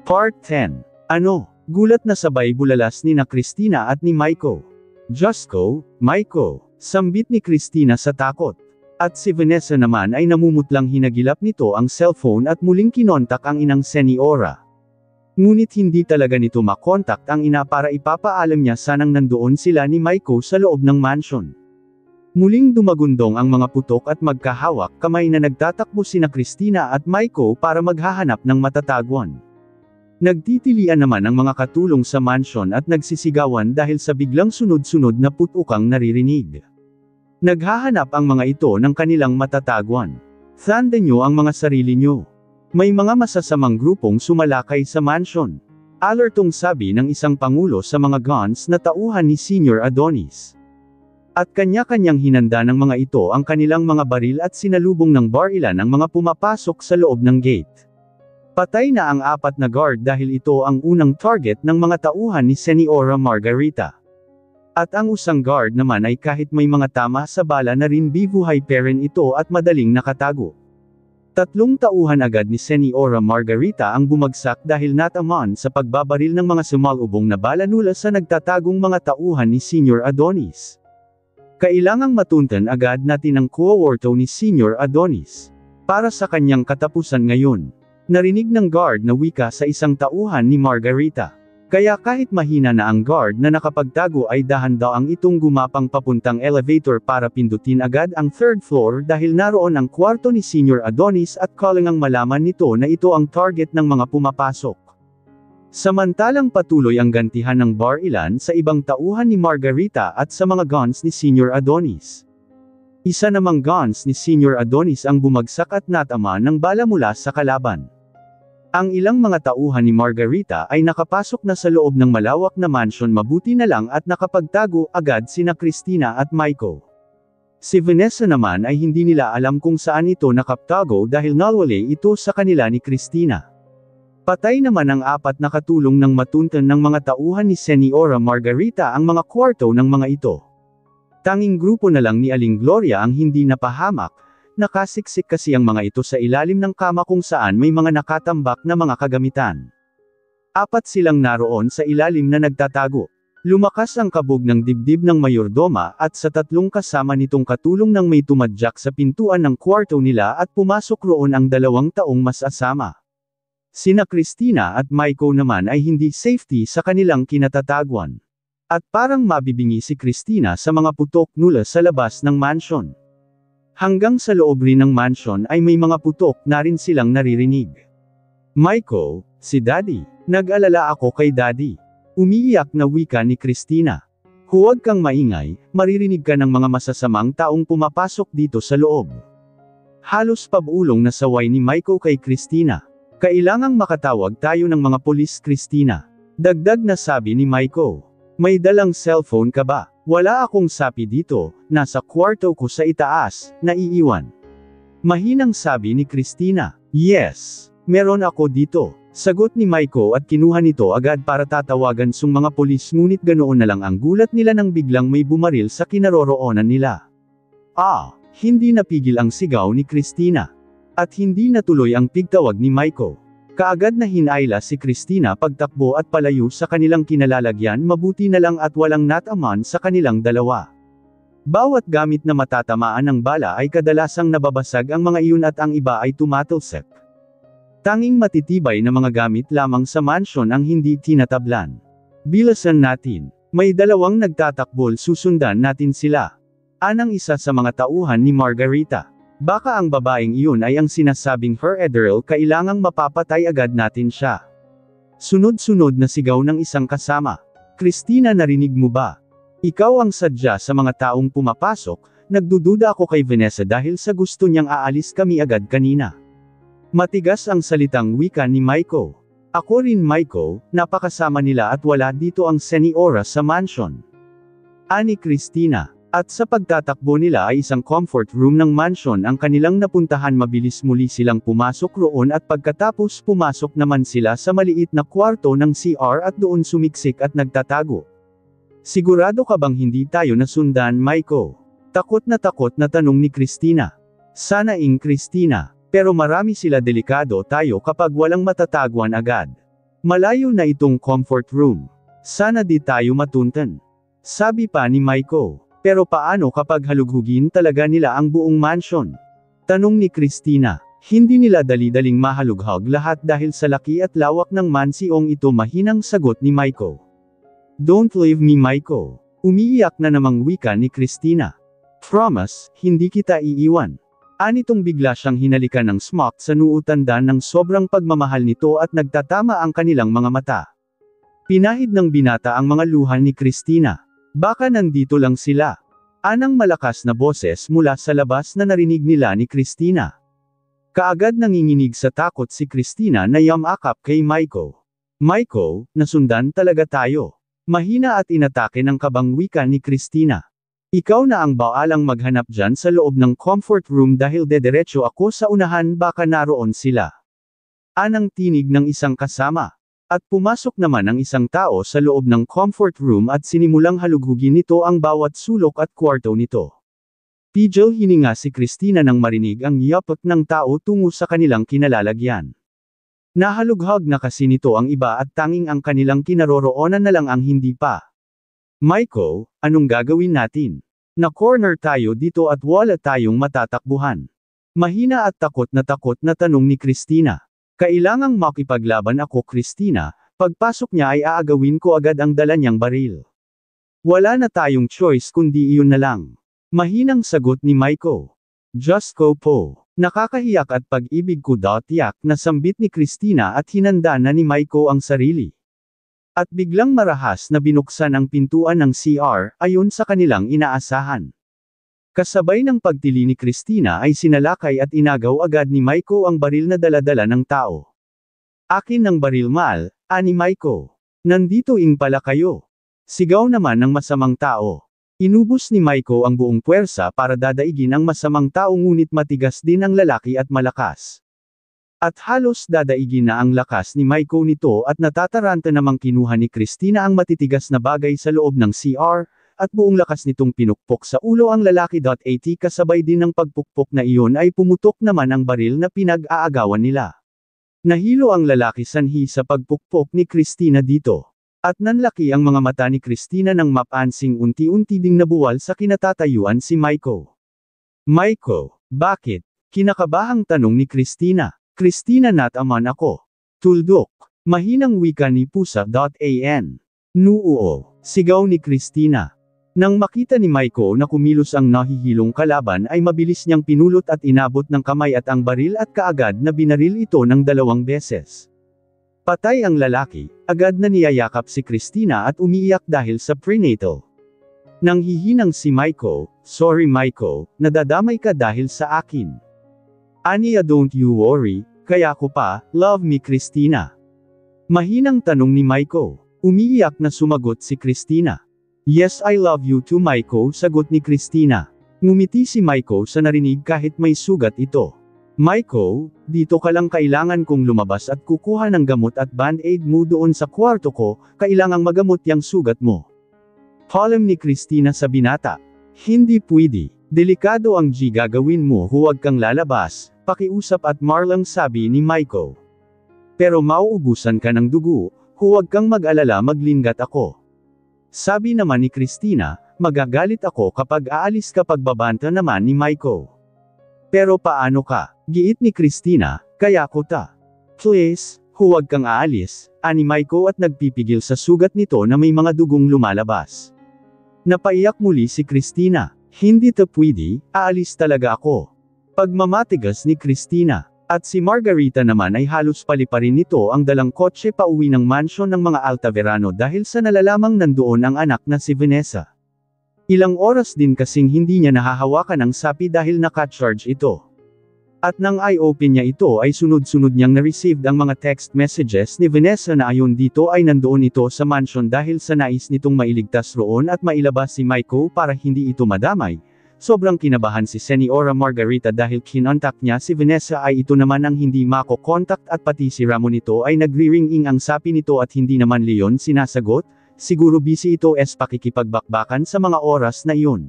Part 10. Ano? Gulat na sabay bulalas ni na Christina at ni Maiko. Diyos ko, Maiko, sambit ni Christina sa takot. At si Vanessa naman ay namumutlang hinagilap nito ang cellphone at muling kinontak ang inang Seniora. Ngunit hindi talaga nito makontak ang ina para ipapaalam niya sanang nandoon sila ni Maiko sa loob ng mansion. Muling dumagundong ang mga putok at magkahawak kamay na nagtatakbo sina Christina at Maiko para maghahanap ng matatagwan. Nagtitilian naman ang mga katulong sa mansion at nagsisigawan dahil sa biglang sunod-sunod na putukang naririnig. Naghahanap ang mga ito ng kanilang matatagwan. Tandaan nyo ang mga sarili nyo. May mga masasamang grupong sumalakay sa mansion. Alertong sabi ng isang pangulo sa mga guns na tauhan ni Senior Adonis. At kanya-kanyang hinanda ng mga ito ang kanilang mga baril at sinalubong ng barilan ang mga pumapasok sa loob ng gate. Patay na ang 4 na guard dahil ito ang unang target ng mga tauhan ni Seniora Margarita. At ang usang guard naman ay kahit may mga tama sa bala na rin bibuhay pa rin ito at madaling nakatago. 3 tauhan agad ni Seniora Margarita ang bumagsak dahil natamaan sa pagbabaril ng mga sumalubong na bala mula sa nagtatagong mga tauhan ni Senior Adonis. Kailangang matuntan agad natin ang kuwarto ni Senior Adonis. Para sa kanyang katapusan ngayon. Narinig ng guard na wika sa isang tauhan ni Margarita. Kaya kahit mahina na ang guard na nakapagtago ay dahan-daang itong gumapang papuntang elevator para pindutin agad ang 3rd floor dahil naroon ang kwarto ni Senior Adonis at kalangang malaman nito na ito ang target ng mga pumapasok. Samantalang patuloy ang gantihan ng barilan sa ibang tauhan ni Margarita at sa mga guns ni Senior Adonis. Isa namang guns ni Senior Adonis ang bumagsak at natama ng bala mula sa kalaban. Ang ilang mga tauhan ni Margarita ay nakapasok na sa loob ng malawak na mansion, mabuti na lang at nakapagtago agad sina Christina at Maiko. Si Vanessa naman ay hindi nila alam kung saan ito nakaptago dahil nawala ito sa kanila ni Christina. Patay naman ang 4 na katulong ng matuntan ng mga tauhan ni Seniora Margarita ang mga kwarto ng mga ito. Tanging grupo na lang ni Aling Gloria ang hindi napahamak. Nakasiksik kasi ang mga ito sa ilalim ng kama kung saan may mga nakatambak na mga kagamitan. 4 silang naroon sa ilalim na nagtatago. Lumakas ang kabog ng dibdib ng mayordoma at sa 3 kasama nitong katulong nang may tumadyak sa pintuan ng kwarto nila at pumasok roon ang 2 taong mas-asama. Sina Christina at Maiko naman ay hindi safety sa kanilang kinatatagwan. At parang mabibingi si Christina sa mga putok mula sa labas ng mansion. Hanggang sa loob rin ng mansion ay may mga putok na rin silang naririnig. Maiko, si Daddy. Nag-alala ako kay Daddy. Umiiyak na wika ni Christina. Huwag kang maingay, maririnig ka ng mga masasamang taong pumapasok dito sa loob. Halos pabulong na saway ni Maiko kay Christina. Kailangang makatawag tayo ng mga pulis, Christina. Dagdag na sabi ni Maiko. May dalang cellphone ka ba? Wala akong sapi dito, nasa kwarto ko sa itaas, naiiwan. Mahinang sabi ni Christina. Yes, meron ako dito. Sagot ni Maiko at kinuha nito agad para tatawagan sung mga pulis, ngunit ganoon na lang ang gulat nila nang biglang may bumaril sa kinaroroonan nila. Hindi napigil ang sigaw ni Christina. At hindi natuloy ang pigtawag ni Maiko. Kaagad na hinayla si Christina pagtakbo at palayo sa kanilang kinalalagyan, mabuti na lang at walang natamaan sa kanilang dalawa. Bawat gamit na matatamaan ng bala ay kadalasang nababasag ang mga iyon at ang iba ay tumatalsik. Tanging matitibay na mga gamit lamang sa mansion ang hindi tinatablan. Bilasan natin. May 2 nagtatakbol, susundan natin sila. Anang isa sa mga tauhan ni Margarita. Baka ang babaeng iyon ay ang sinasabing Her Ederl, kailangang mapapatay agad natin siya. Sunod-sunod na sigaw ng isang kasama. Christina, narinig mo ba? Ikaw ang sadya sa mga taong pumapasok. Nagdududa ako kay Vanessa dahil sa gusto niyang aalis kami agad kanina. Matigas ang salitang wika ni Maiko. Ako rin, Maiko, napakasama nila at wala dito ang Seniora sa mansion. Ani Christina. At sa pagtatakbo nila ay isang comfort room ng mansion ang kanilang napuntahan. Mabilis muli silang pumasok roon at pagkatapos pumasok naman sila sa maliit na kwarto ng CR at doon sumiksik at nagtatago. Sigurado ka bang hindi tayo nasundan, Maiko? Takot na tanong ni Christina. Sana Christina. Pero marami sila, delikado tayo kapag walang matatagwan agad. Malayo na itong comfort room. Sana di tayo matuntan. Sabi pa ni Maiko. Pero paano kapag halughugin talaga nila ang buong mansion? Tanong ni Christina. Hindi nila dali-daling mahalughog lahat dahil sa laki at lawak ng mansiong ito, mahinang sagot ni Maiko. Don't leave me, Maiko. Umiiyak na namang wika ni Christina. Promise, hindi kita iiwan. Anitong bigla siyang hinalikan ng smock sa noo, tanda ng sobrang pagmamahal nito at nagtatama ang kanilang mga mata. Pinahid ng binata ang mga luha ni Christina. Baka nandito lang sila. Anang malakas na boses mula sa labas na narinig nila ni Christina. Kaagad nanginginig sa takot si Christina na yamakap kay Maiko. Maiko, nasundan talaga tayo. Mahina at inatake ng kabang wika ni Christina. Ikaw na ang baalang maghanap dyan sa loob ng comfort room dahil dederecho ako sa unahan, baka naroon sila. Anang tinig ng isang kasama. At pumasok naman ang isang tao sa loob ng comfort room at sinimulang halughugin nito ang bawat sulok at kwarto nito. Pigil hininga si Christina nang marinig ang yapak ng tao tungo sa kanilang kinalalagyan. Nahalughog na kasi nito ang iba at tanging ang kanilang kinaroroonan na lang ang hindi pa. Maiko, anong gagawin natin? Na-corner tayo dito at wala tayong matatakbuhan. Mahina at takot na tanong ni Christina. Kailangang makipaglaban ako, Christina. Pagpasok niya ay aagawin ko agad ang dala niyang baril. Wala na tayong choice kundi iyon na lang. Mahinang sagot ni Maiko. Just go po. Nakakahiyak at pag-ibig ko, tiyak na sambit ni Christina at hinanda na ni Maiko ang sarili. At biglang marahas na binuksan ang pintuan ng CR, ayon sa kanilang inaasahan. Kasabay ng pagtili ni Christina ay sinalakay at inagaw agad ni Maiko ang baril na dala-dala ng tao. Akin ng baril, mahal, ani Maiko. Nandito ing pala kayo. Sigaw naman ng masamang tao. Inubos ni Maiko ang buong puwersa para dadaigin ang masamang tao, ngunit matigas din ang lalaki at malakas. At halos dadaigin na ang lakas ni Maiko nito at natataranta namang kinuha ni Christina ang matitigas na bagay sa loob ng CR, at buong lakas nitong pinukpok sa ulo ang lalaki. At kasabay din ng pagpukpok na iyon ay pumutok naman ang baril na pinag-aagawan nila. Nahilo ang lalaki sanhi sa pagpukpok ni Christina dito. At nanlaki ang mga mata ni Christina nang mapansing unti-unti ding nabuwal sa kinatatayuan si Maiko. Maiko, bakit? Kinakabahang tanong ni Christina. Christina, nataman ako. Tuldok. Mahinang wika ni Pusa.an. Nuo, sigaw ni Christina. Nang makita ni Maiko na kumilos ang nahihilong kalaban ay mabilis niyang pinulot at inabot ng kamay at ang baril at kaagad na binaril ito ng 2 beses. Patay ang lalaki, agad na niyayakap si Christina at umiiyak dahil sa prenatal. Nang hihinang si Maiko, sorry Maiko, nadadamay ka dahil sa akin. Aniya, don't you worry, kaya ko pa, love me Christina. Mahinang tanong ni Maiko. Umiiyak na sumagot si Christina. Yes, I love you too, Maiko, sagot ni Christina. Ngumiti si Maiko sa narinig kahit may sugat ito. Maiko, dito ka lang, kailangan kong lumabas at kukuha ng gamot at band-aid mo doon sa kwarto ko, kailangang magamot yang sugat mo. Palem ni Christina sa binata. Hindi pwede, delikado ang gagawin mo, huwag kang lalabas, pakiusap at marlang sabi ni Maiko. Pero mauubusan ka ng dugo, huwag kang mag-alala, maglinggat ako. Sabi naman ni Christina, magagalit ako kapag aalis ka, pagbabanta naman ni Maiko. Pero paano ka? Giit ni Christina, kaya ko ta. Please, huwag kang aalis, ani Maiko at nagpipigil sa sugat nito na may mga dugong lumalabas. Napaiyak muli si Christina. Hindi ta pwede, aalis talaga ako. Pagmamatigas ni Christina. At si Margarita naman ay halos paliparin nito ang dalang kotse pauwi ng mansyon ng mga Altaverano dahil sa nalalamang nandoon ang anak na si Vanessa. Ilang oras din kasing hindi niya nahahawakan ang sapi dahil naka-charge ito. At nang i-open niya ito ay sunod-sunod niyang na-received ang mga text messages ni Vanessa na ayon dito ay nandoon ito sa mansyon dahil sa nais nitong mailigtas roon at mailabas si Maiko para hindi ito madamay. Sobrang kinabahan si Señora Margarita dahil kinontak niya si Vanessa ay ito naman ang hindi mako-contact at pati si Ramon nito ay nagri-ring-ing ang sapi nito at hindi naman Leon sinasagot, siguro busy ito pakikipagbakbakan sa mga oras na iyon.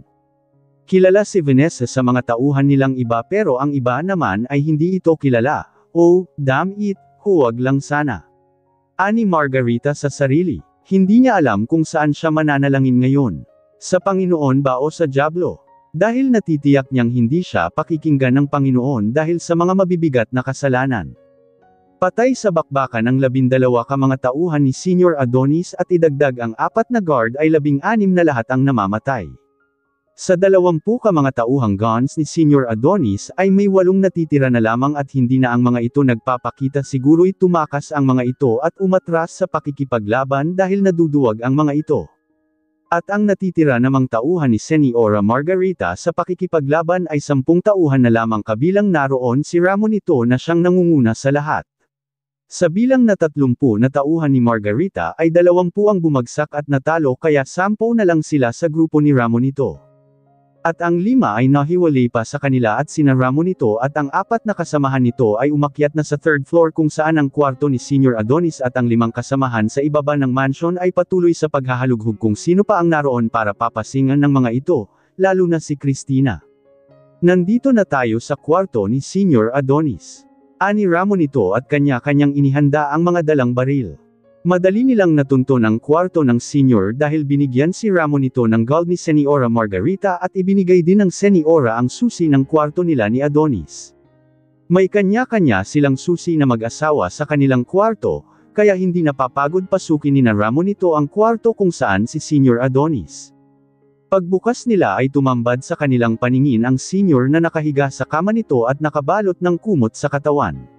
Kilala si Vanessa sa mga tauhan nilang iba pero ang iba naman ay hindi ito kilala, oh, damn it, huwag lang sana. Ani Margarita sa sarili. Hindi niya alam kung saan siya mananalangin ngayon. Sa Panginoon ba o sa dyablo? Dahil natitiyak niyang hindi siya pakikinggan ng Panginoon dahil sa mga mabibigat na kasalanan. Patay sa bakbakan ang 12 ka mga tauhan ni Senior Adonis at idagdag ang 4 na guard ay 16 na lahat ang namamatay. Sa 20 ka mga tauhang guns ni Senior Adonis ay may 8 natitira na lamang at hindi na ang mga ito nagpapakita, siguro'y tumakas ang mga ito at umatras sa pakikipaglaban dahil naduduwag ang mga ito. At ang natitira namang tauhan ni Seniora Margarita sa pakikipaglaban ay 10 tauhan na lamang, kabilang naroon si Ramonito na siyang nangunguna sa lahat. Sa bilang na 30 na tauhan ni Margarita ay 20 ang bumagsak at natalo, kaya 10 na lang sila sa grupo ni Ramonito. At ang 5 ay nahiwalay pa sa kanila at sina Ramonito at ang 4 na kasamahan nito ay umakyat na sa 3rd floor kung saan ang kwarto ni Senior Adonis at ang 5 kasamahan sa ibaba ng mansion ay patuloy sa paghahalughog kung sino pa ang naroon para papasingan ng mga ito, lalo na si Cristina. Nandito na tayo sa kwarto ni Senior Adonis. Ani Ramonito at kanya-kanyang inihanda ang mga dalang baril. Madali nilang natunton ang kwarto ng senior dahil binigyan si Ramonito ng gold ni Seniora Margarita at ibinigay din ng Seniora ang susi ng kwarto nila ni Adonis. May kanya-kanya silang susi na mag-asawa sa kanilang kwarto, kaya hindi napapagod pasukin ni Ramonito ang kwarto kung saan si Senior Adonis. Pagbukas nila ay tumambad sa kanilang paningin ang senior na nakahiga sa kama nito at nakabalot ng kumot sa katawan.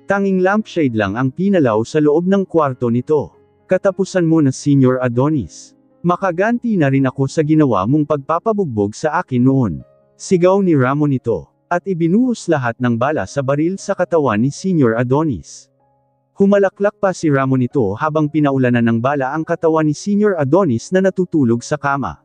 Tanging lampshade lang ang pinalaw sa loob ng kwarto nito. Katapusan mo na, Senior Adonis. Makaganti na rin ako sa ginawa mong pagpapabugbog sa akin noon. Sigaw ni Ramonito. At ibinuhos lahat ng bala sa baril sa katawan ni Senior Adonis. Humalaklak pa si Ramonito habang pinaulanan ng bala ang katawan ni Senior Adonis na natutulog sa kama.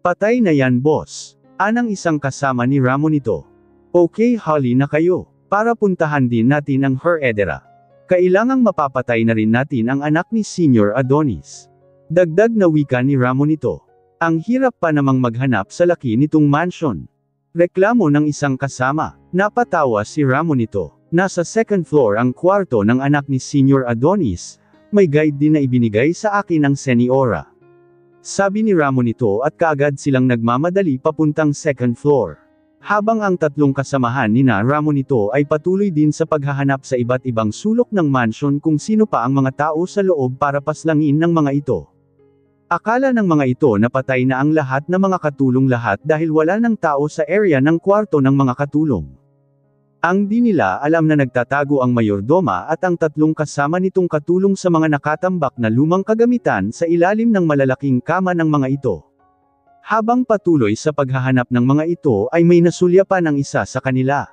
Patay na yan, boss. Anang isang kasama ni Ramonito. Okay, hali na kayo. Para puntahan din natin ang heredera. Kailangang mapapatay na rin natin ang anak ni Senior Adonis. Dagdag na wika ni Ramonito. Ang hirap pa namang maghanap sa laki nitong mansion. Reklamo ng isang kasama. Napatawa si Ramonito. Nasa 2nd floor ang kwarto ng anak ni Senior Adonis. May guide din na ibinigay sa akin ng Seniora. Sabi ni Ramonito at kaagad silang nagmamadali papuntang 2nd floor. Habang ang 3 kasamahan ni Ramonito ay patuloy din sa paghahanap sa iba't ibang sulok ng mansion kung sino pa ang mga tao sa loob para paslangin ng mga ito. Akala ng mga ito na patay na ang lahat ng mga katulong lahat dahil wala ng tao sa area ng kwarto ng mga katulong. Ang di nila alam na nagtatago ang mayordoma at ang 3 kasama nitong katulong sa mga nakatambak na lumang kagamitan sa ilalim ng malalaking kama ng mga ito. Habang patuloy sa paghahanap ng mga ito ay may nasulyapan ang isa sa kanila.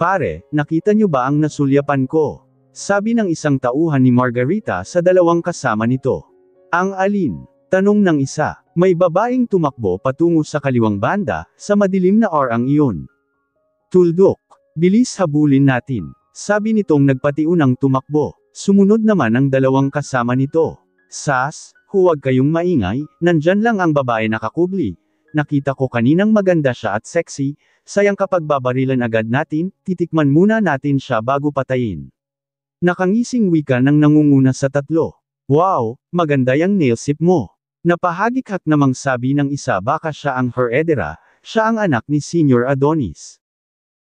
Pare, nakita niyo ba ang nasulyapan ko? Sabi ng isang tauhan ni Margarita sa 2 kasama nito. Ang alin? Tanong ng isa. May babaeng tumakbo patungo sa kaliwang banda, sa madilim na orang iyon. Tuldok. Bilis habulin natin. Sabi nitong nagpatiunang tumakbo. Sumunod naman ang 2 kasama nito. Sas, huwag kayong maingay, nandyan lang ang babae nakakubli. Nakita ko kaninang maganda siya at sexy, sayang kapag babarilan agad natin, titikman muna natin siya bago patayin. Nakangising wika ng nangunguna sa 3. Wow, maganda yang nailsip mo. Napahagikak namang sabi ng isa, baka siya ang heredera, siya ang anak ni Senior Adonis.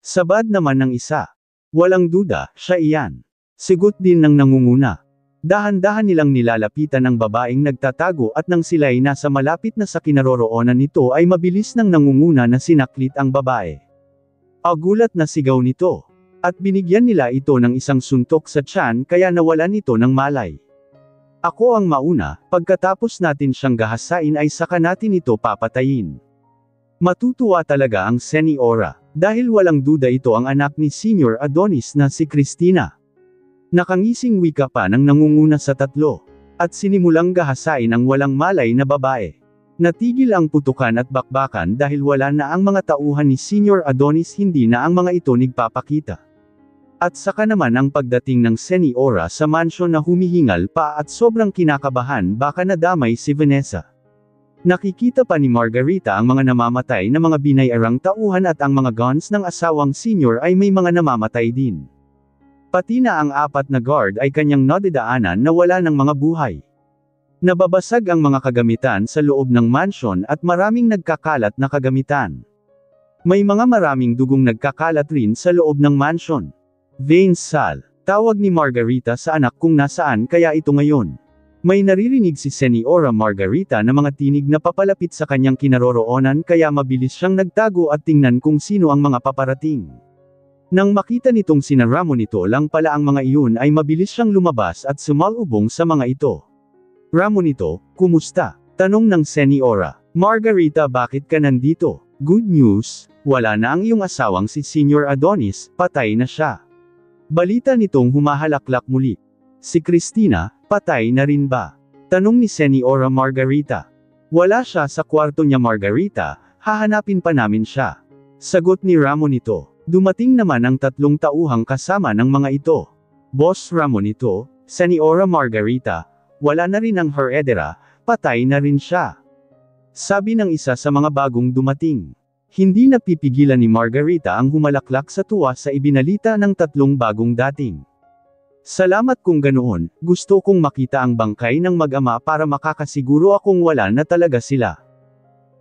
Sabad naman ng isa. Walang duda, siya iyan. Sigot din ng nangunguna. Dahan-dahan nilang nilalapitan ang babaeng nagtatago at nang sila'y nasa malapit na sa kinaroroonan nito ay mabilis nang nangunguna na sinaklit ang babae. Agulat na sigaw nito. At binigyan nila ito ng isang suntok sa tiyan kaya nawalan ito ng malay. Ako ang mauna, pagkatapos natin siyang gahasain ay saka natin ito papatayin. Matutuwa talaga ang Seniora, dahil walang duda ito ang anak ni Senior Adonis na si Cristina. Nakangising wika pa ng nangunguna sa 3. At sinimulang gahasain ang walang malay na babae. Natigil ang putukan at bakbakan dahil wala na ang mga tauhan ni Senior Adonis, hindi na ang mga ito nagpapakita. At saka naman ang pagdating ng Seniora sa mansion na humihingal pa at sobrang kinakabahan, baka nadamay si Vanessa. Nakikita pa ni Margarita ang mga namamatay na mga binayarang tauhan at ang mga guns ng asawang Senior ay may mga namamatay din. Pati na ang 4 na guard ay kanyang nadidaanan na wala ng mga buhay. Nababasag ang mga kagamitan sa loob ng mansyon at maraming nagkakalat na kagamitan. May mga maraming dugong nagkakalat rin sa loob ng mansyon. Vain Sal. Tawag ni Margarita sa anak kung nasaan kaya ito ngayon. May naririnig si Señora Margarita na mga tinig na papalapit sa kanyang kinaroroonan kaya mabilis siyang nagtago at tingnan kung sino ang mga paparating. Nang makita nitong sina Ramonito lang pala ang mga iyon ay mabilis siyang lumabas at sumalubong sa mga ito. Ramonito, kumusta? Tanong ng Señora Margarita, bakit ka nandito? Good news, wala na ang iyong asawang si Senior Adonis, patay na siya. Balita nitong humahalaklak muli. Si Cristina, patay na rin ba? Tanong ni Señora Margarita. Wala siya sa kwarto niya Margarita, hahanapin pa namin siya. Sagot ni Ramonito. Dumating naman ang 3 tauhang kasama ng mga ito. Boss Ramonito, Señora Margarita, wala na rin ang heredera, patay na rin siya. Sabi ng isa sa mga bagong dumating. Hindi napipigilan ni Margarita ang humalaklak sa tuwa sa ibinalita ng 3 bagong dating. Salamat kung ganoon, gusto kong makita ang bangkay ng mag-ama para makakasiguro akong wala na talaga sila.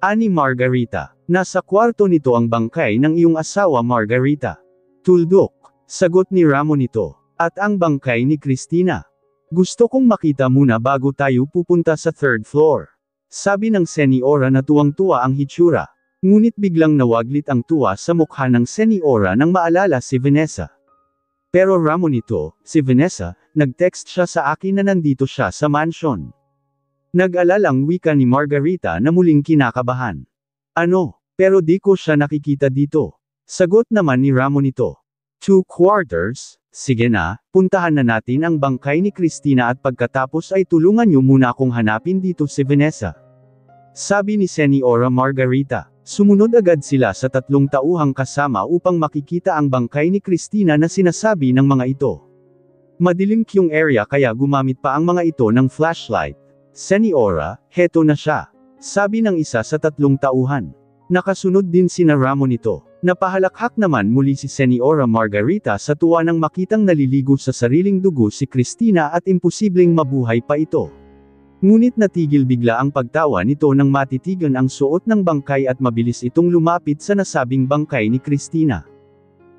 Ani Margarita, nasa kwarto nito ang bangkay ng iyong asawa Margarita. Tuldok, sagot ni Ramonito, at ang bangkay ni Cristina. Gusto kong makita muna bago tayo pupunta sa 3rd floor. Sabi ng Señora na tuwang-tuwa ang hitsura. Ngunit biglang nawaglit ang tuwa sa mukha ng Señora nang maalala si Vanessa. Pero Ramonito, si Vanessa, nag-text siya sa akin na nandito siya sa mansion. Nag-alalang wika ni Margarita na muling kinakabahan. Ano, pero di ko siya nakikita dito. Sagot naman ni Ramonito. 2 quarters, sige na, puntahan na natin ang bangkay ni Cristina at pagkatapos ay tulungan niyo muna akong hanapin dito si Vanessa. Sabi ni Señora Margarita. Sumunod agad sila sa 3 tauhang kasama upang makikita ang bangkay ni Cristina na sinasabi ng mga ito. Madilim yung area kaya gumamit pa ang mga ito ng flashlight. Señora, heto na siya. Sabi ng isa sa 3 tauhan. Nakasunod din sina Ramonito. Napahalakhak naman muli si Señora Margarita sa tuwa nang makitang naliligo sa sariling dugo si Cristina at imposibleng mabuhay pa ito. Ngunit natigil bigla ang pagtawa nito nang matitigan ang suot ng bangkay at mabilis itong lumapit sa nasabing bangkay ni Cristina.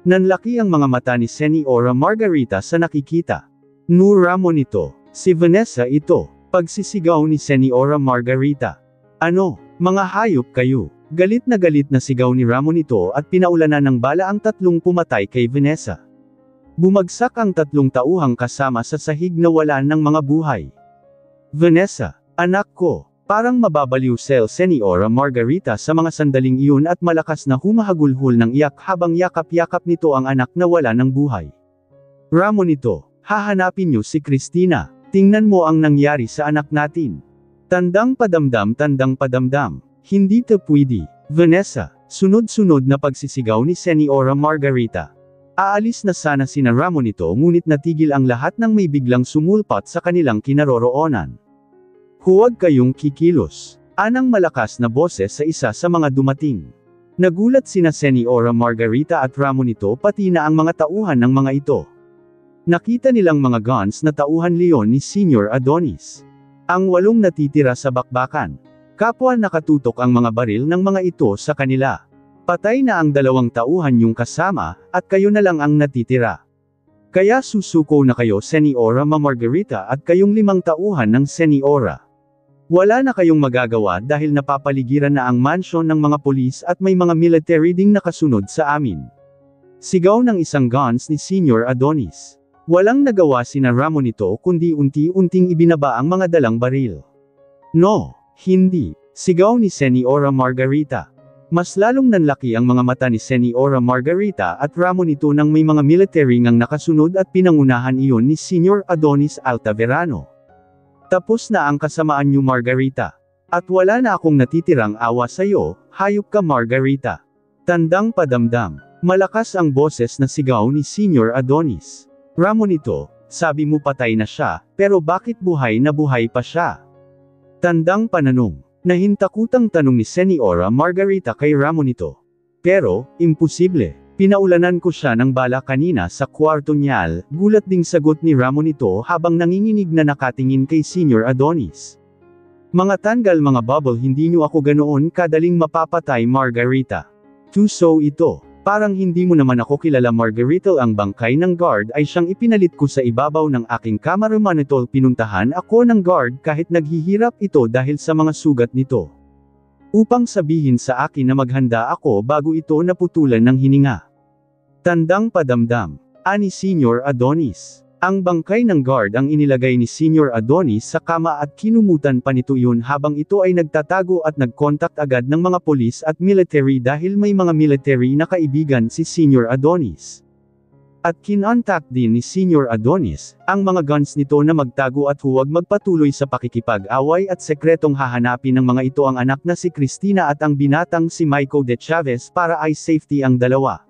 Nanlaki ang mga mata ni Señora Margarita sa nakikita. No Ramonito, si Vanessa ito, pagsisigaw ni Señora Margarita. Ano, mga hayop kayo? Galit na sigaw ni Ramonito at pinaulanan ng bala ang 3 pumatay kay Vanessa. Bumagsak ang 3 tauhang kasama sa sahig na wala ng mga buhay. Vanessa, anak ko, parang mababaliw si Señora Margarita sa mga sandaling iyon at malakas na humahagulhol ng iyak habang yakap-yakap nito ang anak na wala ng buhay. Ramonito, hahanapin niyo si Cristina, tingnan mo ang nangyari sa anak natin. Tandang padamdam, hindi to pwede. Vanessa, sunod-sunod na pagsisigaw ni Señora Margarita. Aalis na sana sina Ramonito ngunit natigil ang lahat nang may biglang sumulpat sa kanilang kinaroroonan. Huwag kayong kikilos. Anang malakas na boses sa isa sa mga dumating. Nagulat sina Señora Margarita at Ramonito pati na ang mga tauhan ng mga ito. Nakita nilang mga guns na tauhan leon ni Senior Adonis. Ang 8 natitira sa bakbakan. Kapwa nakatutok ang mga baril ng mga ito sa kanila. Patay na ang 2 tauhan yung kasama, at kayo na lang ang natitira. Kaya susuko na kayo Señora Margarita at kayong 5 tauhan ng Señora. Wala na kayong magagawa dahil napapaligiran na ang mansyon ng mga polis at may mga military ding nakasunod sa amin. Sigaw ng isang guns ni Senior Adonis. Walang nagawa sina Ramonito kundi unti-unting ibinaba ang mga dalang baril. No, hindi. Sigaw ni Señora Margarita. Mas lalong nanlaki ang mga mata ni Señora Margarita at Ramonito nang may mga military ngang nakasunod at pinangunahan iyon ni Senior Adonis Altaverano. Tapos na ang kasamaan niyo Margarita. At wala na akong natitirang awa sa'yo, hayop ka Margarita. Tandang padamdam. Malakas ang boses na sigaw ni Senior Adonis. Ramonito, sabi mo patay na siya, pero bakit buhay na buhay pa siya? Tandang pananong. Nahintakutang tanong ni Señora Margarita kay Ramonito. Pero, imposible. Pinaulanan ko siya ng bala kanina sa kwarto niya, gulat ding sagot ni Ramon ito habang nanginginig na nakatingin kay Senior Adonis. Mga tanggal mga bubble, hindi niyo ako ganoon kadaling mapapatay Margarita. Tuso ito. Parang hindi mo naman ako kilala Margarita. Ang bangkay ng guard ay siyang ipinalit ko sa ibabaw ng aking camera monitor. Pinuntahan ako ng guard kahit naghihirap ito dahil sa mga sugat nito. Upang sabihin sa akin na maghanda ako bago ito naputulan ng hininga. Tandang padamdam. Ani Senior Adonis. Ang bangkay ng guard ang inilagay ni Senior Adonis sa kama at kinumutan pa nito yun habang ito ay nagtatago at nag-contact agad ng mga polis at military dahil may mga military na kaibigan si Senior Adonis. At kinontak din ni Senior Adonis, ang mga guns nito na magtago at huwag magpatuloy sa pakikipag-away at sekretong hahanapin ng mga ito ang anak na si Cristina at ang binatang si Michael De Chavez para ay safety ang dalawa.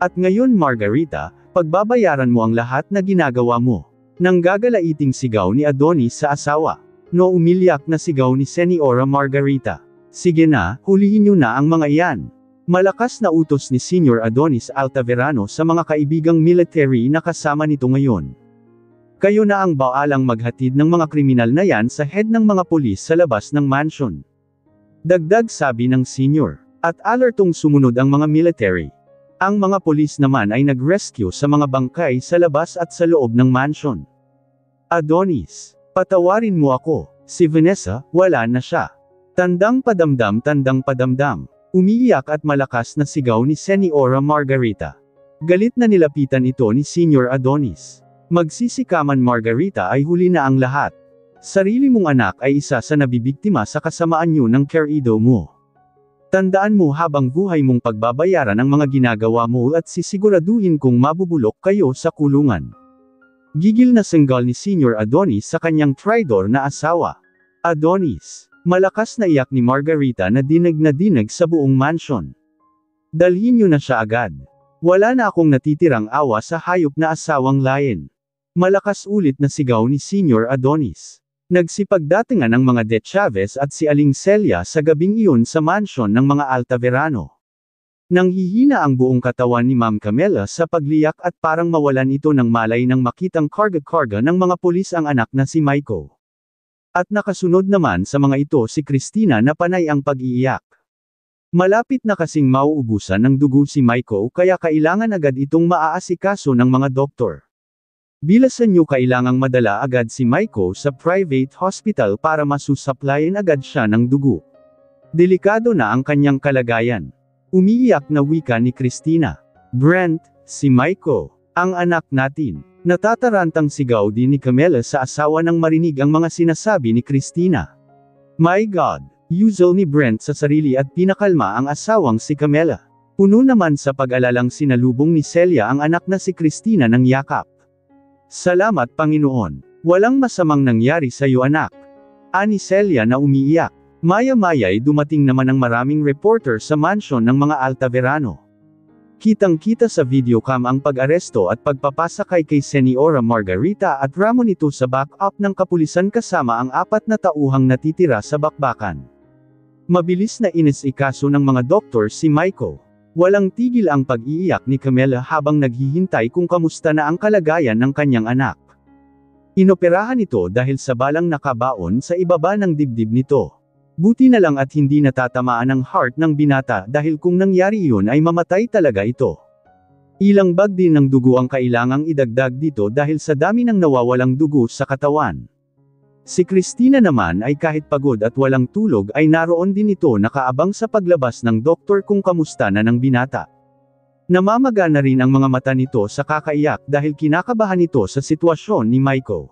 At ngayon Margarita, pagbabayaran mo ang lahat na ginagawa mo. Nang gagalaiting sigaw ni Adonis sa asawa. No umilyak na sigaw ni Seniora Margarita. Sige na, hulihin niyo na ang mga iyan. Malakas na utos ni Senior Adonis Altaverano sa mga kaibigang military na kasama nito ngayon. Kayo na ang baalang maghatid ng mga kriminal na yan sa head ng mga pulis sa labas ng mansion. Dagdag sabi ng senior. At alertong sumunod ang mga military. Ang mga pulis naman ay nag-rescue sa mga bangkay sa labas at sa loob ng mansion. Adonis, patawarin mo ako. Si Vanessa, wala na siya. Tandang padamdam, tandang padamdam. Umiiyak at malakas na sigaw ni Seniora Margarita. Galit na nilapitan ito ni Senior Adonis. Magsisikaman Margarita ay huli na ang lahat. Sarili mong anak ay isa sa nabibiktima sa kasamaan niyo ng kerido mo. Tandaan mo habang buhay mong pagbabayaran ang mga ginagawa mo at sisiguraduhin kung mabubulok kayo sa kulungan. Gigil na senggal ni Senior Adonis sa kanyang traidor na asawa. Adonis. Malakas na iyak ni Margarita na dinag sa buong mansion. Dalhin niyo na siya agad. Wala na akong natitirang awa sa hayop na asawang lain. Malakas ulit na sigaw ni Senior Adonis. Nagsipagdatingan ang mga De Chavez at si Aling Celia sa gabing iyon sa mansion ng mga Altaverano. Nanghihina ang buong katawan ni Ma'am Camela sa pagliyak at parang mawalan ito ng malay nang makitang karga-karga ng mga pulis ang anak na si Michael. At nakasunod naman sa mga ito si Cristina na panay ang pag-iiyak. Malapit na kasing mauubusan ng dugo si Michael kaya kailangan agad itong maaasikaso ng mga doktor. Bilasan niyo kailangang madala agad si Michael sa private hospital para masusupplyan agad siya ng dugo. Delikado na ang kanyang kalagayan. Umiiyak na wika ni Cristina. Brent, si Michael, ang anak natin. Natatarantang sigaw din ni Camela sa asawa nang marinig ang mga sinasabi ni Cristina. My God! Usual ni Brent sa sarili at pinakalma ang asawang si Camela. Puno naman sa pag-alalang sinalubong ni Celia ang anak na si Cristina ng yakap. Salamat Panginoon. Walang masamang nangyari sa iyo anak. Ani Celia na umiiyak. Maya-maya'y dumating naman ang maraming reporter sa mansion ng mga Altaverano. Kitang-kita sa videocam ang pag-aresto at pagpapasakay kay Seniora Margarita at Ramon ito sa back-up ng kapulisan kasama ang 4 na tauhang natitira sa bakbakan. Mabilis na inisikaso ng mga doktor si Michael. Walang tigil ang pag-iiyak ni Camela habang naghihintay kung kamusta na ang kalagayan ng kanyang anak. Inoperahan ito dahil sa balang nakabaon sa ibaba ng dibdib nito. Buti na lang at hindi natatamaan ang heart ng binata dahil kung nangyari iyon ay mamatay talaga ito. Ilang bag din ng dugo ang kailangang idagdag dito dahil sa dami ng nawawalang dugo sa katawan. Si Cristina naman ay kahit pagod at walang tulog ay naroon din ito nakaabang sa paglabas ng doktor kung kamusta na ng binata. Namamaga na rin ang mga mata nito sa kakaiyak dahil kinakabahan ito sa sitwasyon ni Michael.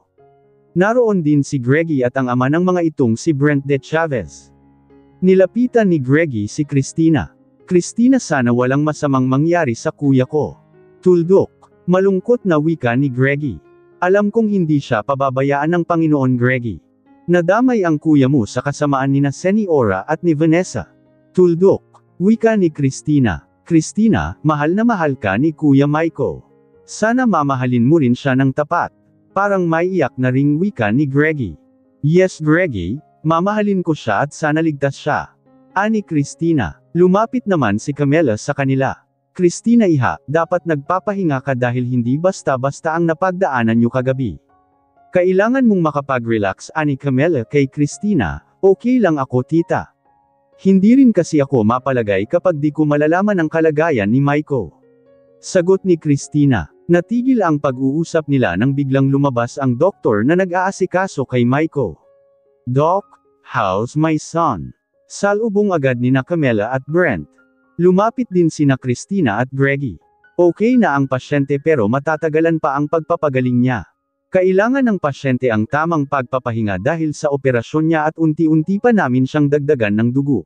Naroon din si Greggy at ang ama ng mga itong si Brent De Chavez. Nilapitan ni Greggy si Cristina. Cristina, sana walang masamang mangyari sa kuya ko. Tuldok. Malungkot na wika ni Greggy. Alam kong hindi siya pababayaan ng Panginoon Greggy. Nadamay ang kuya mo sa kasamaan ni na Seniora at ni Vanessa. Tuldok. Wika ni Cristina. Cristina, mahal na mahal ka ni Kuya Michael. Sana mamahalin mo rin siya ng tapat. Parang maiiyak na ring wika ni Greggy. Yes Greggy, mamahalin ko siya at sana ligtas siya. Ani Cristina. Lumapit naman si Camela sa kanila. Christina iha, dapat nagpapahinga ka dahil hindi basta-basta ang napagdaanan nyo kagabi. Kailangan mong makapag-relax ani Camilla kay Christina, okay lang ako tita. Hindi rin kasi ako mapalagay kapag di ko malalaman ang kalagayan ni Maiko. Sagot ni Christina. Natigil ang pag-uusap nila nang biglang lumabas ang doktor na nag-aasikaso kay Maiko. Doc, how's my son? Salubong agad ni na Camilla at Brent. Lumapit din sina Christina at Greggy. Okay na ang pasyente pero matatagalan pa ang pagpapagaling niya. Kailangan ng pasyente ang tamang pagpapahinga dahil sa operasyon niya at unti-unti pa namin siyang dagdagan ng dugo.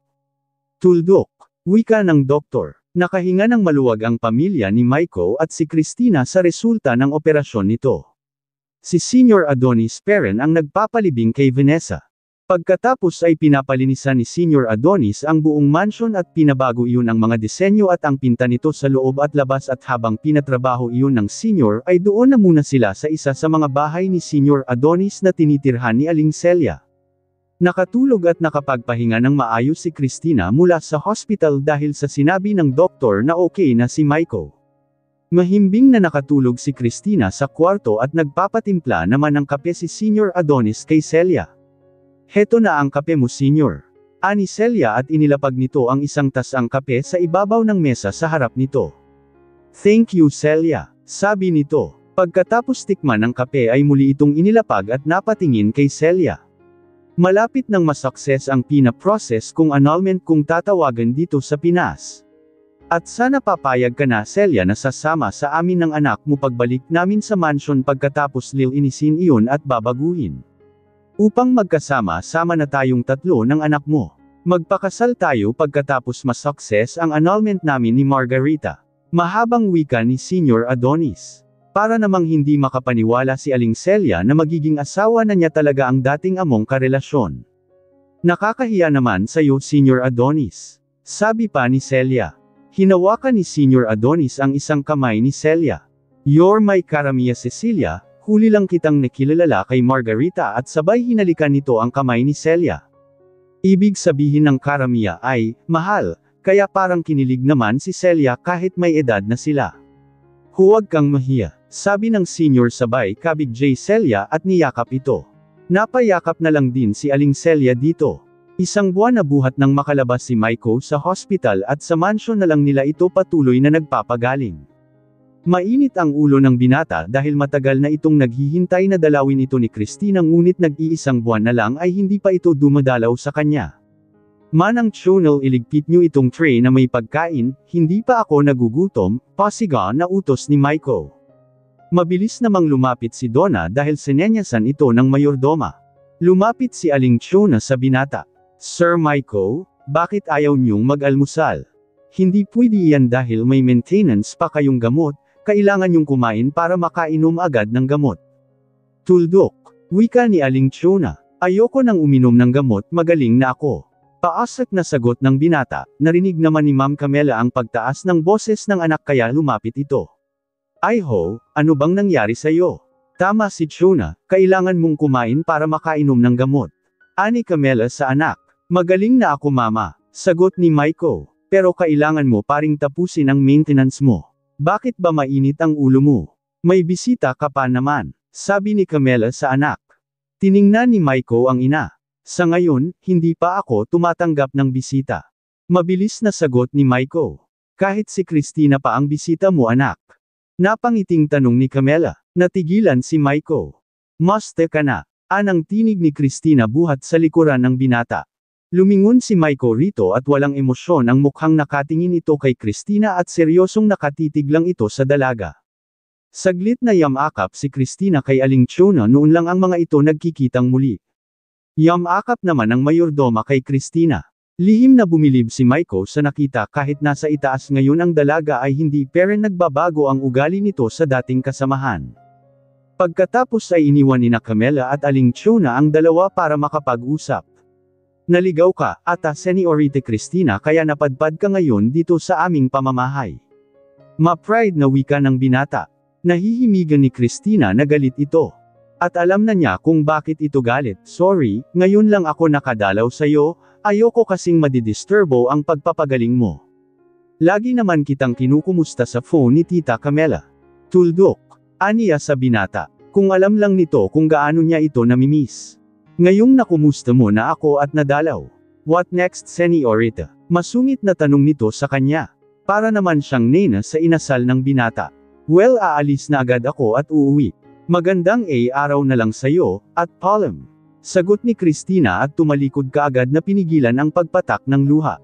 Tuldok, wika ng doktor. Nakahinga ng maluwag ang pamilya ni Maiko at si Christina sa resulta ng operasyon nito. Si Senior Adonis Perren ang nagpapalibing kay Vanessa. Pagkatapos ay pinapalinisan ni Senior Adonis ang buong mansion at pinabago iyon ang mga disenyo at ang pinta nito sa loob at labas at habang pinatrabaho iyon ng Senior ay doon na muna sila sa isa sa mga bahay ni Senior Adonis na tinitirhan ni Aling Celia. Nakatulog at nakapagpahinga ng maayos si Christina mula sa hospital dahil sa sinabi ng doktor na okay na si Maiko. Mahimbing na nakatulog si Christina sa kwarto at nagpapatimpla naman ng kape si Senior Adonis kay Celia. Heto na ang kape mo Senior. Ani Celia at inilapag nito ang isang tasang kape sa ibabaw ng mesa sa harap nito. Thank you Celia, sabi nito. Pagkatapos tikman ng kape ay muli itong inilapag at napatingin kay Celia. Malapit nang masukses ang pina-process kung annulment kung tatawagan dito sa Pinas. At sana papayag ka na Celia na sasama sa amin ng anak mo pagbalik namin sa mansion pagkatapos lilinisin iyon at babaguhin. Upang magkasama-sama na tayong tatlo ng anak mo. Magpakasal tayo pagkatapos masukses ang annulment namin ni Margarita. Mahabang wika ni Senior Adonis. Para namang hindi makapaniwala si Aling Celia na magiging asawa na niya talaga ang dating among karelasyon. Nakakahiya naman sa'yo Senior Adonis. Sabi pa ni Celia. Hinawakan ni Senior Adonis ang isang kamay ni Celia. You're my Karamia Cecilia. Huli lang kitang nakilala kay Margarita at sabay hinalikan nito ang kamay ni Celia. Ibig sabihin ng Karamia ay, mahal, kaya parang kinilig naman si Celia kahit may edad na sila. Huwag kang mahiya, sabi ng Senior sabay kabig J Celia at niyakap ito. Napayakap na lang din si Aling Celia dito. Isang buwan na buhat nang makalabas si Maiko sa hospital at sa mansion na lang nila ito patuloy na nagpapagaling. Mainit ang ulo ng binata dahil matagal na itong naghihintay na dalawin ito ni Christina ngunit nag-iisang buwan na lang ay hindi pa ito dumadalaw sa kanya. Manang Chonel iligpit niyo itong tray na may pagkain, hindi pa ako nagugutom, pasiga na utos ni Maiko. Mabilis namang lumapit si Donna dahil sinenyasan ito ng mayordoma. Lumapit si Aling Chona sa binata. Sir Maiko, bakit ayaw niyong mag-almusal? Hindi pwede iyan dahil may maintenance pa kayong gamot. Kailangan niyong kumain para makainom agad ng gamot. Tuldok, wika ni Aling Chona, ayoko nang uminom ng gamot, magaling na ako. Paasak na sagot ng binata, narinig naman ni Ma'am Camilla ang pagtaas ng boses ng anak kaya lumapit ito. Ay ho, ano bang nangyari sa'yo? Tama si Chona, kailangan mong kumain para makainom ng gamot. Ani Camilla sa anak, magaling na ako mama, sagot ni Maiko, pero kailangan mo paring tapusin ang maintenance mo. Bakit ba mainit ang ulo mo? May bisita ka pa naman, sabi ni Camilla sa anak. Tiningnan ni Maiko ang ina. Sa ngayon, hindi pa ako tumatanggap ng bisita. Mabilis na sagot ni Maiko. Kahit si Christina pa ang bisita mo anak. Napangiting tanong ni Camilla. Natigilan si Maiko. Maste ka na. Anang tinig ni Christina buhat sa likuran ng binata. Lumingon si Maiko rito at walang emosyon ang mukhang nakatingin ito kay Christina at seryosong nakatitig lang ito sa dalaga. Saglit na yamakap si Christina kay Aling Chona noon lang ang mga ito nagkikitang muli. Yamakap naman ang mayordoma kay Christina. Lihim na bumilib si Maiko sa nakita kahit nasa itaas ngayon ang dalaga ay hindi pero nagbabago ang ugali nito sa dating kasamahan. Pagkatapos ay iniwan ni Camilla at Aling Chona ang dalawa para makapag-usap. Naligaw ka, ata Seniorita Christina kaya napadpad ka ngayon dito sa aming pamamahay. Ma-pride na wika ng binata. Nahihimigan ni Christina na galit ito. At alam na niya kung bakit ito galit. Sorry, ngayon lang ako nakadalaw sa'yo, ayoko kasing madidisturbo ang pagpapagaling mo. Lagi naman kitang kinukumusta sa phone ni Tita Camela. Tuldok. Aniya sa binata. Kung alam lang nito kung gaano niya ito namimiss. Ngayong nakumusta mo na ako at nadalaw. What next, Senyorita? Masungit na tanong nito sa kanya. Para naman siyang nena sa inasal ng binata. Well, aalis na agad ako at uuwi. Magandang araw na lang sayo, at paalam. Sagot ni Christina at tumalikod kaagad na pinigilan ang pagpatak ng luha.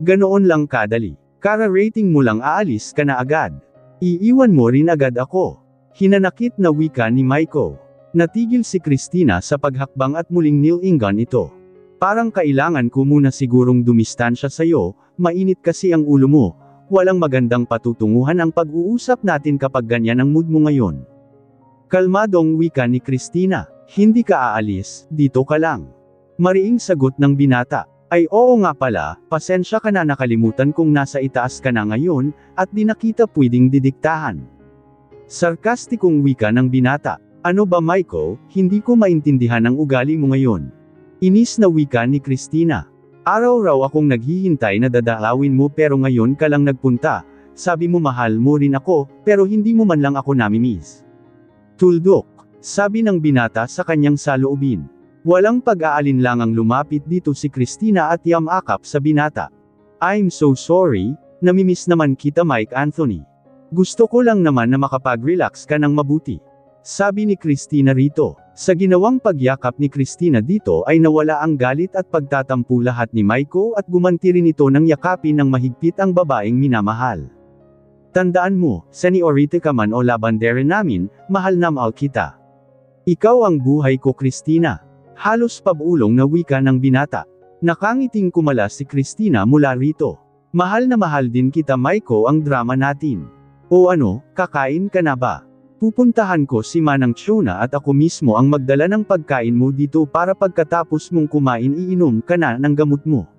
Ganoon lang kadali. Kara-rating mo lang aalis ka na agad. Iiwan mo rin agad ako. Hinanakit na wika ni Maiko. Natigil si Christina sa paghakbang at muling nilingan ito. Parang kailangan ko muna sigurong dumistansya sa'yo, mainit kasi ang ulo mo, walang magandang patutunguhan ang pag-uusap natin kapag ganyan ang mood mo ngayon. Kalmadong wika ni Christina, hindi ka aalis, dito ka lang. Mariing sagot ng binata. Ay oo nga pala, pasensya ka na nakalimutan kung nasa itaas ka na ngayon, at di na kita pwedeng didiktahan. Sarkastikong wika ng binata. Ano ba Maiko, hindi ko maintindihan ang ugali mo ngayon. Inis na wika ni Christina. Araw raw akong naghihintay na dadalawin mo pero ngayon ka lang nagpunta, sabi mo mahal mo rin ako, pero hindi mo man lang ako namimiss. Tuldok. Sabi ng binata sa kanyang saloobin. Walang pag-aalinlangang lumapit dito si Christina at yamakap sa binata. I'm so sorry, namimiss naman kita Mike Anthony. Gusto ko lang naman na makapag-relax ka ng mabuti. Sabi ni Christina rito. Sa ginawang pagyakap ni Christina dito ay nawala ang galit at pagtatampo lahat ni Maiko at gumanti rin ito ng yakapin ng mahigpit ang babaeng minamahal. Tandaan mo, Senyorita ka man o labandere namin, mahal na mahal kita. Ikaw ang buhay ko Christina. Halos pabulong na wika ng binata. Nakangiting kumala si Christina mula rito. Mahal na mahal din kita Maiko ang drama natin. O ano, kakain ka na ba? Pupuntahan ko si Manang Chona at ako mismo ang magdala ng pagkain mo dito para pagkatapos mong kumain iinom ka na ng gamot mo.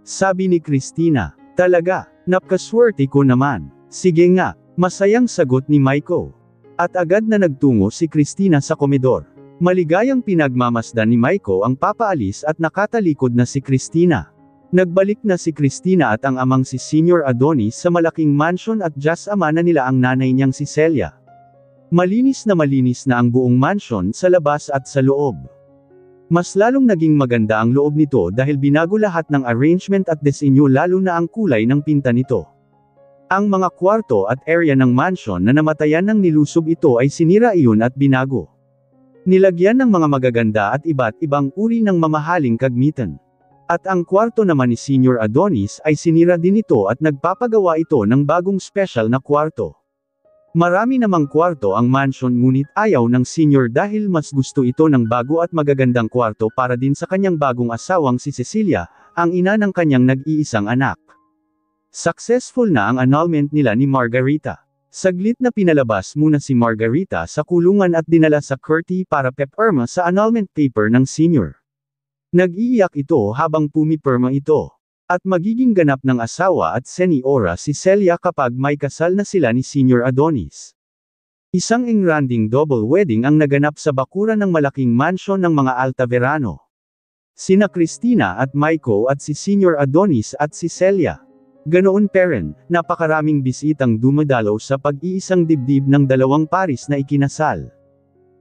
Sabi ni Christina. Talaga, napkaswerte ko naman. Sige nga, masayang sagot ni Maiko. At agad na nagtungo si Christina sa komedor. Maligayang pinagmamasdan ni Maiko ang papaalis at nakatalikod na si Christina. Nagbalik na si Christina at ang amang si Senior Adonis sa malaking mansion at just ama na nila ang nanay niyang si Celia. Malinis na ang buong mansion sa labas at sa loob. Mas lalong naging maganda ang loob nito dahil binago lahat ng arrangement at disenyo lalo na ang kulay ng pinta nito. Ang mga kwarto at area ng mansion na namatayan ng nilusob ito ay sinira iyon at binago. Nilagyan ng mga magaganda at iba't ibang uri ng mamahaling kagmitan. At ang kwarto naman ni Senior Adonis ay sinira din ito at nagpapagawa ito ng bagong special na kwarto. Marami namang kwarto ang mansion ngunit ayaw ng senior dahil mas gusto ito ng bago at magagandang kwarto para din sa kanyang bagong asawang si Cecilia, ang ina ng kanyang nag-iisang anak. Successful na ang annulment nila ni Margarita. Saglit na pinalabas muna si Margarita sa kulungan at dinala sa Curti para pepirma sa annulment paper ng senior. Nag-iiyak ito habang pumipirma ito. At magiging ganap ng asawa at senyora si Celia kapag may kasal na sila ni Senior Adonis. Isang engranding double wedding ang naganap sa bakuran ng malaking mansyon ng mga Altaverano. Sina Christina at Maiko at si Senior Adonis at si Celia. Ganoon pa rin, napakaraming bisitang dumadalaw sa pag-iisang dibdib ng dalawang paris na ikinasal.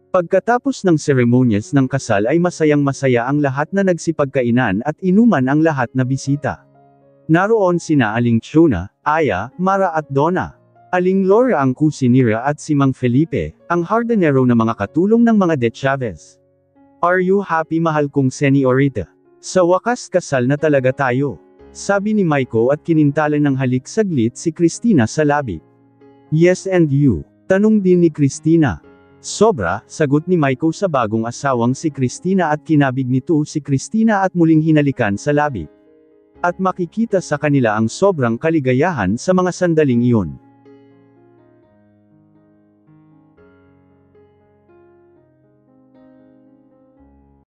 Pagkatapos ng seremonyas ng kasal ay masayang-masaya ang lahat na nagsipagkainan at inuman ang lahat na bisita. Naroon sina Aling Chona, Aya, Mara at Donna. Aling Laura ang kusinira at si Mang Felipe, ang hardinero na mga katulong ng mga De Chavez. Are you happy mahal kong senyorita? Sa wakas kasal na talaga tayo. Sabi ni Maiko at kinintalan ng halik saglit si Christina sa labi. Yes and you? Tanong din ni Christina. Sobra, sagot ni Maiko sa bagong asawang si Christina at kinabig nito si Christina at muling hinalikan sa labi. At makikita sa kanila ang sobrang kaligayahan sa mga sandaling iyon.